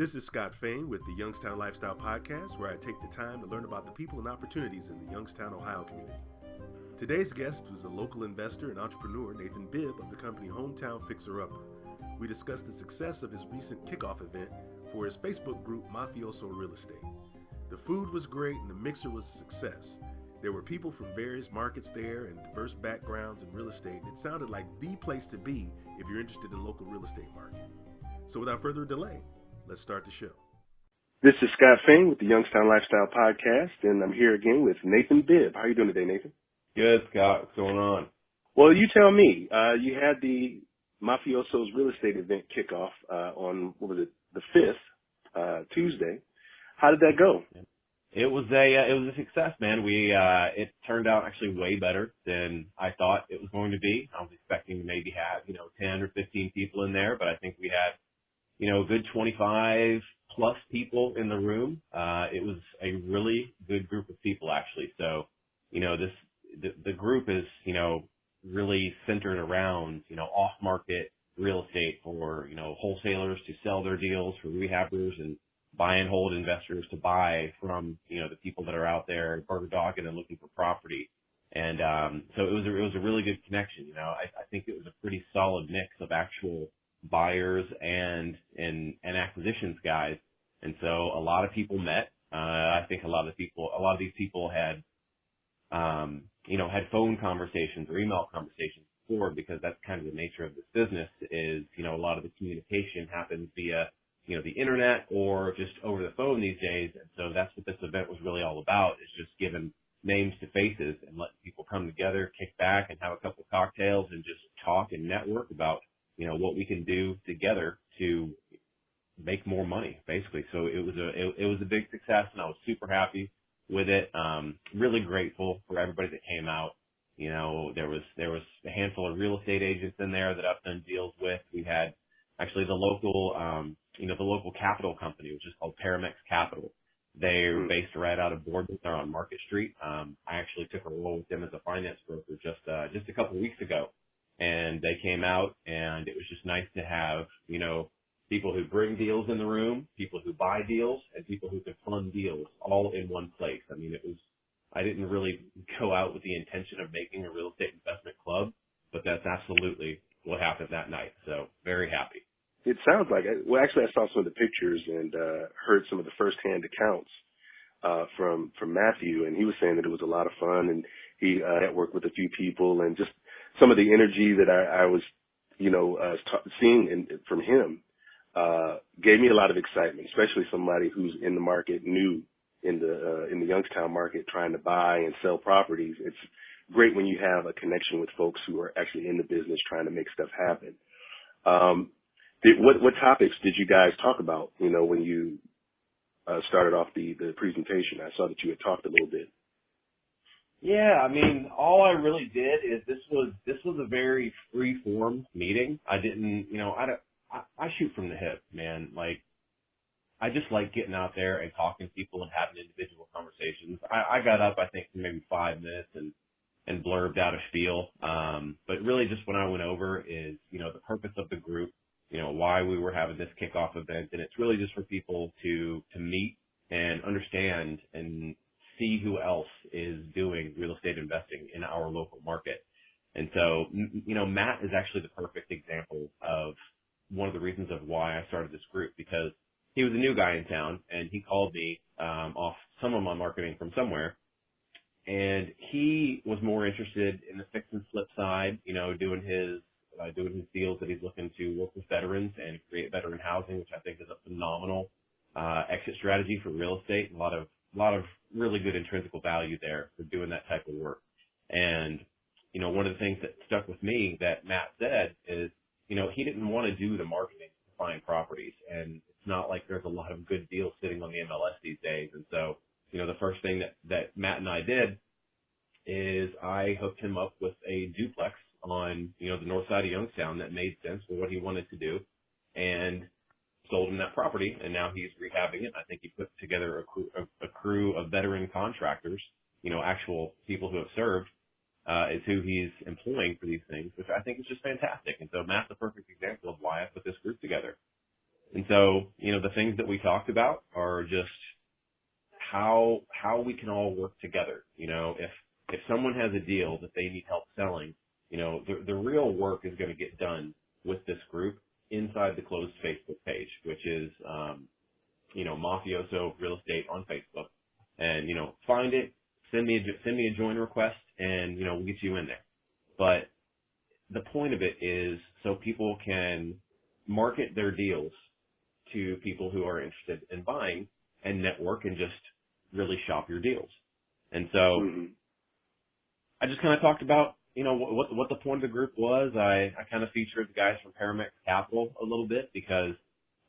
This is Scott Fain with the Youngstown Lifestyle Podcast, where I take the time to learn about the people and opportunities in the Youngstown, Ohio community. Today's guest was a local investor and entrepreneur, Nathan Bibb, of the company Hometown Fixer Upper. We discussed the success of his recent kickoff event for his Facebook group, Mafioso Real Estate. The food was great and the mixer was a success. There were people from various markets there and diverse backgrounds in real estate. It sounded like the place to be if you're interested in the local real estate market. So without further delay, let's start the show. This is Scott Fain with the Youngstown Lifestyle Podcast, and I'm here again with Nathan Bibb. How are you doing today, Nathan? Good, Scott. What's going on? Well, you tell me. You had the Mafioso's real estate event kickoff on, the 5th, Tuesday. How did that go? It was a success, man. It turned out actually way better than I thought it was going to be. I was expecting to maybe have, 10 or 15 people in there, but I think we had, a good 25 plus people in the room. It was a really good group of people, actually. So, the group is, really centered around, off-market real estate for, wholesalers to sell their deals, for rehabbers and buy and hold investors to buy from, the people that are out there burger dogging and looking for property. And, so it was a really good connection. I think it was a pretty solid mix of actual buyers and acquisitions guys. And so a lot of people met. I think a lot of these people had, had phone conversations or email conversations before, because that's kind of the nature of this business is, a lot of the communication happens via, the internet or just over the phone these days. And so that's what this event was really all about, is just giving names to faces and letting people come together, kick back and have a couple of cocktails and just talk and network about, what we can do together to make more money, basically. So it was a big success, and I was super happy with it. Really grateful for everybody that came out. There was a handful of real estate agents in there that I've done deals with. We had actually the local capital company, which is called Paramex Capital. They're based right out of Boardman. They're on Market Street. I actually took a role with them as a finance broker just a couple of weeks ago, and they came out, and it was just nice to have, people who bring deals in the room, people who buy deals, and people who can fund deals all in one place. I mean, I didn't really go out with the intention of making a real estate investment club, but that's absolutely what happened that night. So very happy. It sounds like it. Well, actually, I saw some of the pictures and heard some of the firsthand accounts from Matthew, and he was saying that it was a lot of fun, and he networked with a few people, and just some of the energy that I was, seeing from him gave me a lot of excitement, especially somebody who's in the market, new in the Youngstown market, trying to buy and sell properties. It's great when you have a connection with folks who are actually in the business trying to make stuff happen. What topics did you guys talk about, when you started off the presentation? I saw that you had talked a little bit. Yeah, I mean, all I really did is this was a very free form meeting. I didn't, I shoot from the hip, man. Like, I just like getting out there and talking to people and having individual conversations. I got up, I think, for maybe 5 minutes and blurbed out a spiel. But really just what I went over is, the purpose of the group, why we were having this kickoff event. And it's really just for people to meet and understand and see who else is doing real estate investing in our local market. And so, Matt is actually the perfect example of one of the reasons of why I started this group, because he was a new guy in town, and he called me off some of my marketing from somewhere, and he was more interested in the fix and flip side, doing his deals that he's looking to work with veterans and create veteran housing, which I think is a phenomenal exit strategy for real estate, and a lot of really good intrinsic value there for doing that type of work. And, one of the things that stuck with me that Matt said is, he didn't want to do the marketing to find properties. And it's not like there's a lot of good deals sitting on the MLS these days. And so, the first thing that Matt and I did is I hooked him up with a duplex on, the north side of Youngstown that made sense for what he wanted to do, and sold him that property, and now he's rehabbing it. I think he put together a crew of veteran contractors, actual people who have served, is who he's employing for these things, which I think is just fantastic. And so Matt's a perfect example of why I put this group together. And so, the things that we talked about are just how we can all work together. If someone has a deal that they need help selling, the real work is going to get done with this group inside the closed Facebook page, which is, Mafioso Real Estate on Facebook. And, find it, send me a join request, and, we'll get you in there. But the point of it is so people can market their deals to people who are interested in buying and network and just really shop your deals. And so I just kind of talked about, what the point of the group was. I kind of featured the guys from Paramex Capital a little bit because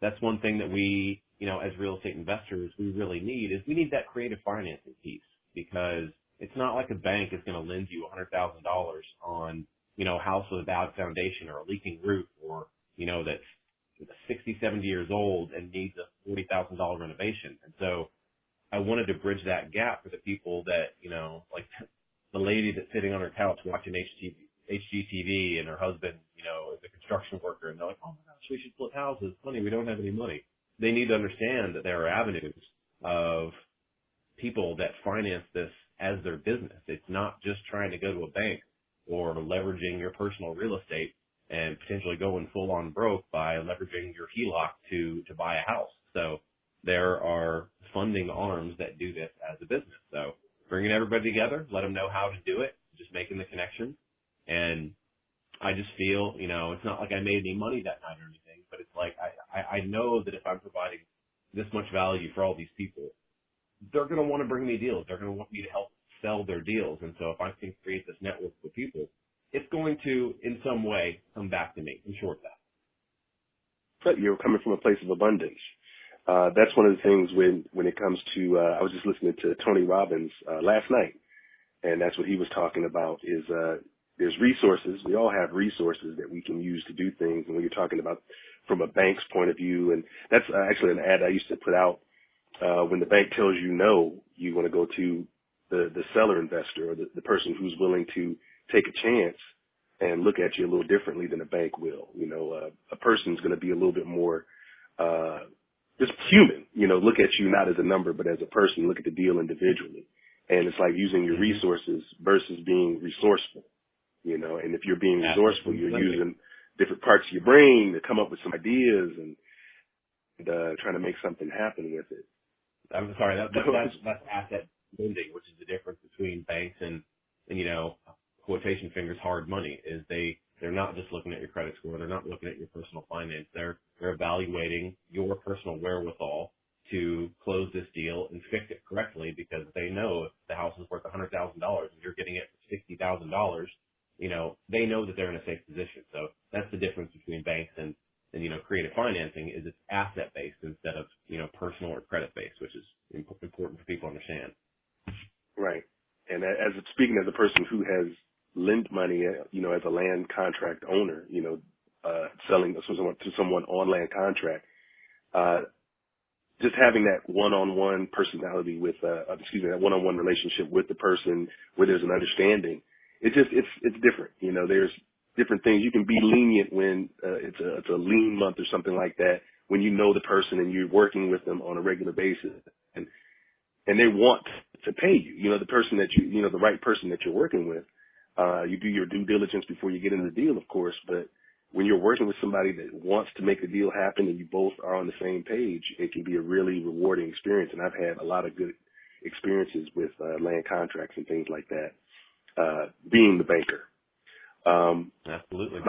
that's one thing that we, as real estate investors, we really need is we need that creative financing piece, because it's not like a bank is going to lend you $100,000 on, a house with a bad foundation or a leaking roof, or, that's 60, 70 years old and needs a $40,000 renovation. And so I wanted to bridge that gap for the people that, like the lady that's sitting on her couch watching HGTV and her husband, is a construction worker, and they're like, oh my gosh, we should flip houses. Funny, we don't have any money. They need to understand that there are avenues of people that finance this as their business. It's not just trying to go to a bank or leveraging your personal real estate and potentially going full on broke by leveraging your HELOC to buy a house. So there are funding arms that do this as a business. So bringing everybody together, let them know how to do it, just making the connections. And I just feel, it's not like I made any money that night or anything, but it's like I know that if I'm providing this much value for all these people, they're going to want to bring me deals. They're going to want me to help sell their deals. And so if I can create this network for people, it's going to, in some way, come back to me. I'm sure of that. But you're coming from a place of abundance. That's one of the things when it comes to, I was just listening to Tony Robbins last night, and that's what he was talking about is there's resources. We all have resources that we can use to do things. And when you're talking about from a bank's point of view, and that's actually an ad I used to put out when the bank tells you no, you want to go to the seller investor or the person who's willing to take a chance and look at you a little differently than a bank will. A person's going to be a little bit more just human, look at you not as a number, but as a person, look at the deal individually. And it's like using your resources versus being resourceful, and if you're being resourceful, you're using different parts of your brain to come up with some ideas and trying to make something happen with it. I'm sorry, that's asset lending, which is the difference between banks and quotation fingers hard money. Is they're not just looking at your credit score, they're not looking at your personal finance. They're evaluating your personal wherewithal to close this deal and fix it correctly, because they know if the house is worth $100,000 and you're getting it for $60,000, they know that they're in a safe position. So that's the difference between banks and creative financing is it's asset based instead of, personal or credit based, which is important for people to understand. Right. And speaking as a person who has lent money, as a land contract owner, selling to someone on land contract, just having that one-on-one personality with, that one-on-one relationship with the person where there's an understanding, it's different. There's different things. You can be lenient when it's a lean month or something like that, when you know the person and you're working with them on a regular basis, and they want to pay you. The person that the right person that you're working with. You do your due diligence before you get into the deal, of course, but when you're working with somebody that wants to make the deal happen and you both are on the same page, it can be a really rewarding experience. And I've had a lot of good experiences with land contracts and things like that, being the banker. Absolutely.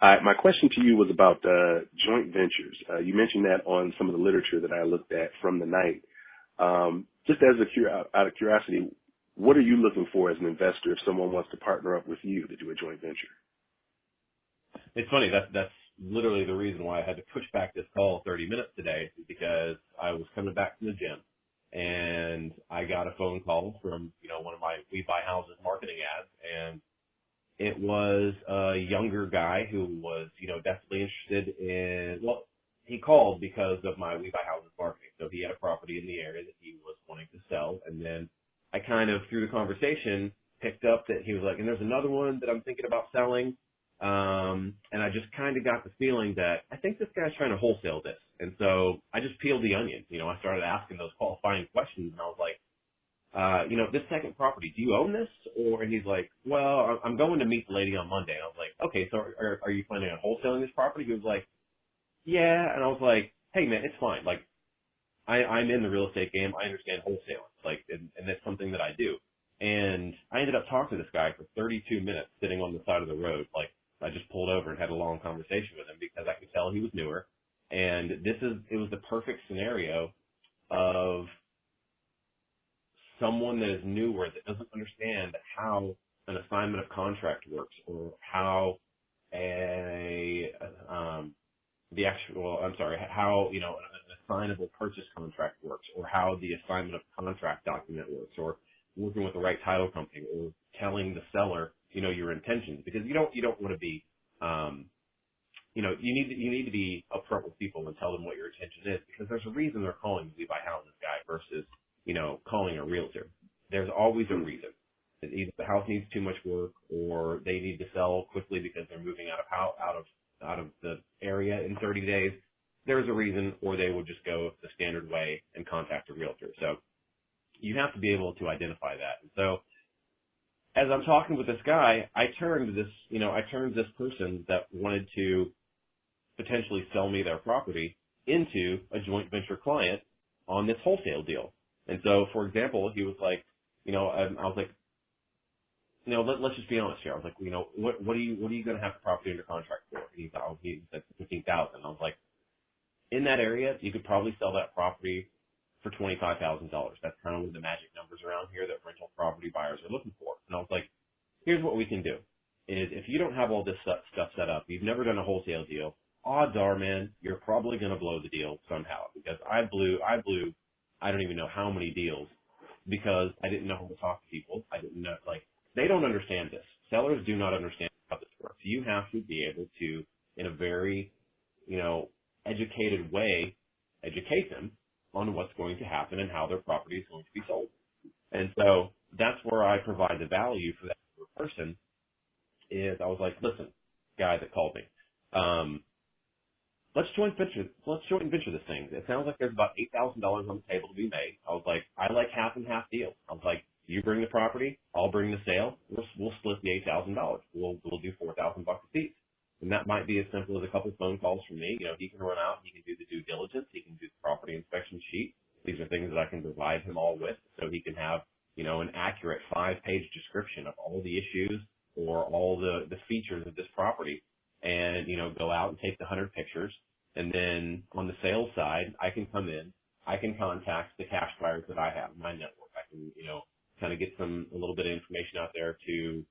My question to you was about joint ventures. You mentioned that on some of the literature that I looked at from the night. Just out of curiosity, what are you looking for as an investor if someone wants to partner up with you to do a joint venture? It's funny. That's literally the reason why I had to push back this call 30 minutes today, because I was coming back from the gym and I got a phone call from, one of my We Buy Houses marketing ads, and it was a younger guy who was, desperately interested in, he called because of my We Buy Houses marketing. So he had a property in the area that he was wanting to sell, and then I kind of, through the conversation, picked up that he was like, and there's another one that I'm thinking about selling. And I just kind of got the feeling that I think this guy's trying to wholesale this. And so I just peeled the onion. I started asking those qualifying questions, and I was like, this second property, do you own this? And he's like, well, I'm going to meet the lady on Monday. I was like, okay, so are you planning on wholesaling this property? He was like, yeah. And I was like, hey man, it's fine. Like, I'm in the real estate game. I understand wholesaling. Like, and that's something that I do. And I ended up talking to this guy for 32 minutes sitting on the side of the road. Like, I just pulled over and had a long conversation with him because I could tell he was newer. And it was the perfect scenario of someone that is newer that doesn't understand how an assignment of contract works, or how how an assignable purchase contract works, or how the assignment of contract document works, or working with the right title company, or telling the seller, your intentions, because you don't want to be, you need to be upfront with people and tell them what your intention is, because there's a reason they're calling you buy houses guy versus, calling a realtor. There's always a reason. Either the house needs too much work, or they need to sell quickly because they're moving out of the area in 30 days. There's a reason, or they would just go the standard way and contact a realtor. So you have to be able to identify that. And so as I'm talking with this guy, I turned this person that wanted to potentially sell me their property into a joint venture client on this wholesale deal. And so, for example, he was like, I was like, let's just be honest here. I was like, what are you going to have the property under contract for? He said $15,000. I was like, in that area, you could probably sell that property for $25,000. That's kind of one of the magic numbers around here that rental property buyers are looking for. And I was like, here's what we can do: is if you don't have all this stuff set up, you've never done a wholesale deal, odds are, man, you're probably going to blow the deal somehow, because I blew, I don't even know how many deals, because I didn't know how to talk to people. I didn't know, they don't understand this. Sellers do not understand how this works. You have to be able to, in a very, educated way, educate them on what's going to happen and how their property is going to be sold. And so that's where I provide the value for that person. Is I was like, listen, guy that called me, let's joint venture this thing. It sounds like there's about $8,000 on the table to be made. I was like, I like half and half deals. I was like, you bring the property, I'll bring the sale. We'll split the $8,000. We'll do $4,000 a piece. And that might be as simple as a couple phone calls from me. He can run out, he can do the due diligence, he can do the property inspection sheet. These are things that I can provide him all with, so he can have, an accurate 5-page description of all the issues or all the features of this property, and, go out and take the 100 pictures. And then on the sales side, I can come in, I can contact the cash buyers that I have in my network. I can, kind of get a little bit of information out there to,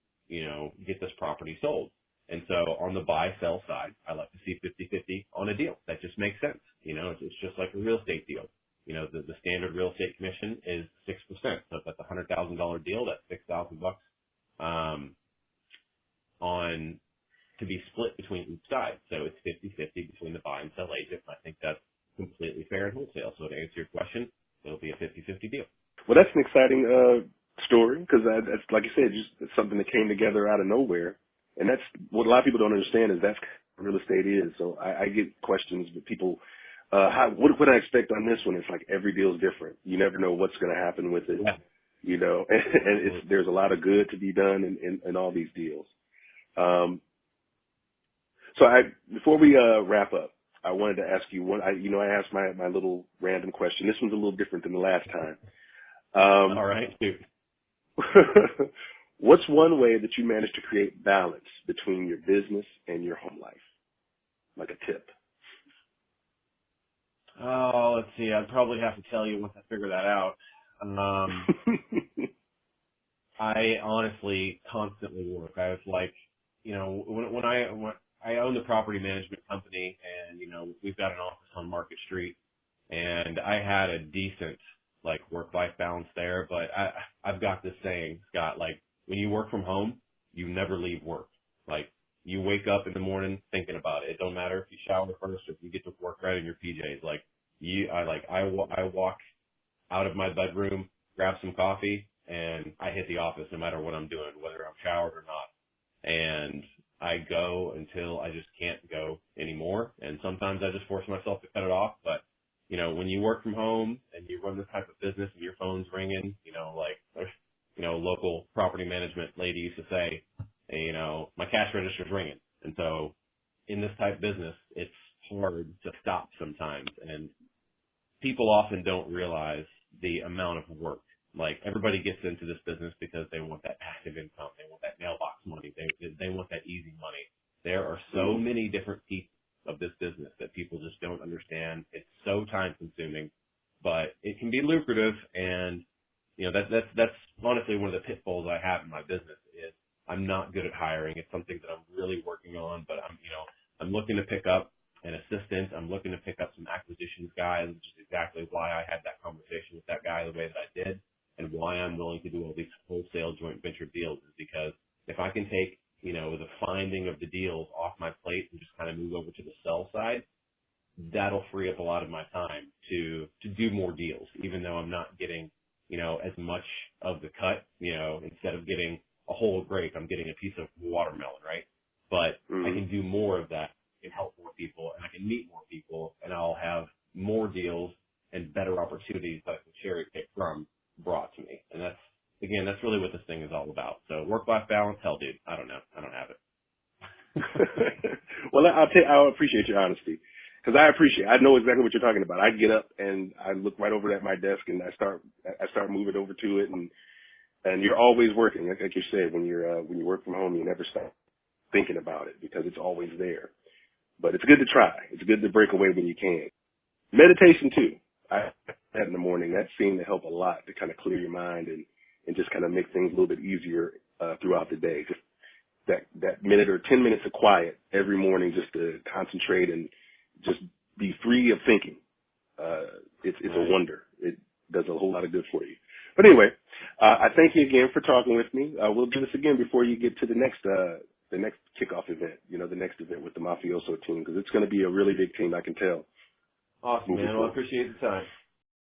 get this property sold. And so on the buy-sell side, I like to see 50-50 on a deal. That just makes sense. It's just like a real estate deal. The standard real estate commission is 6%. So if that's a $100,000 deal, that's $6,000 on to be split between each side. So it's 50-50 between the buy and sell agent. I think that's completely fair in wholesale. So to answer your question, it'll be a 50-50 deal. Well, that's an exciting story, because that's, like you said, just something that came together out of nowhere. And that's what a lot of people don't understand, is that's what real estate is. So I get questions with people, what would I expect on this one? It's like every deal is different. You never know what's going to happen with it, and there's a lot of good to be done in all these deals. So before we wrap up, I wanted to ask you one. I asked my little random question. This one's a little different than the last time. All right. What's one way that you managed to create balance between your business and your home life? Like a tip. Oh, let's see. I'd probably have to tell you once I figure that out. I honestly constantly work. I was like, when I own the property management company, and, we've got an office on Market Street, and I had a decent, work-life balance there, but I've got this saying, Scott, when you work from home, you never leave work. You wake up in the morning thinking about it. It don't matter if you shower first or if you get to work right in your PJs. I walk out of my bedroom, grab some coffee, and I hit the office no matter what I'm doing, whether I'm showered or not. And I go until I just can't go anymore. And sometimes I just force myself to cut it off. But, you know, when you work from home and you run this type of business and your phone's ringing, you know, like there's, you know, local property management lady used to say, hey, you know, my cash register's ringing. And so in this type of business, it's hard to stop sometimes. And people often don't realize the amount of work. Like, everybody gets into this business because they want that passive income. They want that mailbox money. They want that easy money. There are so many different pieces of this business that people just don't understand. It's so time consuming, but it can be lucrative. And, you know, that's honestly one of the pitfalls I have in my business is I'm not good at hiring. It's something that I'm really working on, but I'm looking to pick up an assistant. I'm looking to pick up some acquisitions guys, which is exactly why I had that conversation with that guy the way that I did. And why I'm willing to do all these wholesale joint venture deals is because if I can take, you know, the finding of the deals off my plate and just kind of move over to the sell side, that'll free up a lot of my time to do more deals, even though I'm not getting, you know, as much of the cut. You know, instead of getting a whole grape, I'm getting a piece of watermelon, right? But I can do more of that and help more people, and I can meet more people, and I'll have more deals and better opportunities that I can cherry pick from brought to me. And that's really what this thing is all about. So work-life balance, hell, dude, I don't know. I don't have it. Well, I'll appreciate your honesty, because I know exactly what you're talking about. I get up and I look right over at my desk and I start moving over to it, and you're always working. Like you said, when you work from home, you never stop thinking about it because it's always there. But it's good to try. It's good to break away when you can. Meditation too. I that in the morning. That seemed to help a lot to kind of clear your mind and just kind of make things a little bit easier throughout the day. Just that minute or 10 minutes of quiet every morning, just to concentrate and just be free of thinking. It's a wonder. It does a whole lot of good for you. But anyway, I thank you again for talking with me. We'll do this again before you get to the next kickoff event. You know, the next event with the Mafioso team, because it's going to be a really big team. I can tell. Awesome, man. Well, I appreciate the time.